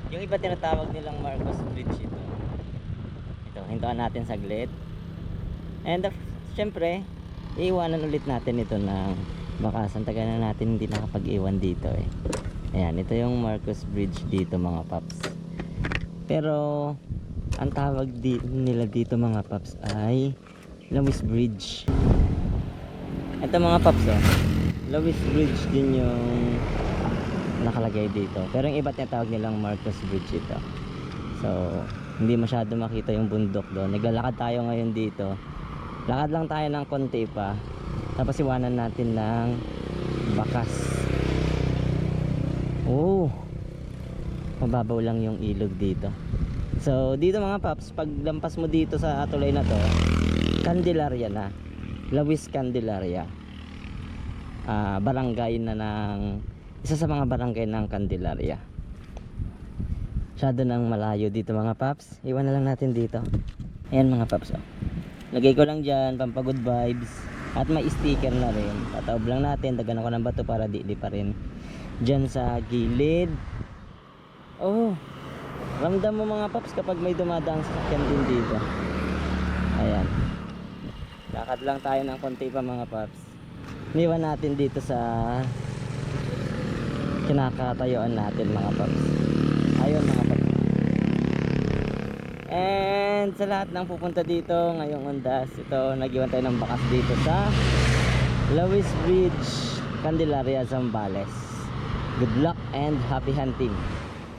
Yung iba tinatawag nilang Marcos Bridge ito. Ito, hintuan natin saglit. And syempre, iiwanan ulit natin ito ng bakasan. Tagal na natin hindi nakapag-iwan dito eh. Ayan, ito yung Marcos Bridge dito mga paps. Pero ang tawag nila dito mga paps ay Lewis Bridge. Ito mga paps oh, Lewis Bridge din yung nakalagay dito. Pero yung iba tinatawag nilang Marcos Bridge ito. So hindi masyado makita yung bundok doon. Naglalakad tayo ngayon dito. Lakad lang tayo ng konti pa. Tapos iwanan natin ng bakas. Oh, mababaw lang yung ilog dito. So dito mga paps, pag lampas mo dito sa tulay na to, Candelaria na, Lewis Candelaria, barangay na ng isa sa mga barangay ng Candelaria. Masyado nang malayo dito mga paps. Iwan na lang natin dito. Ayan mga paps oh. Lagay ko lang dyan pampagod vibes. At may sticker na rin. Tataob lang natin. Dagan ako ng bato para di pa rin dyan sa gilid. Oh, ramdam mo mga paps kapag may dumadaang sasakyan din dito. Ayan, lakad lang tayo ng konti pa mga paps. Niwan natin dito sa kinakatayuan natin mga paps. Ayun mga paps. And sa lahat ng pupunta dito ngayong undas, ito nag-iwan tayo ng bakas dito sa Lewis Bridge, Candelaria, Zambales. Good luck and happy hunting.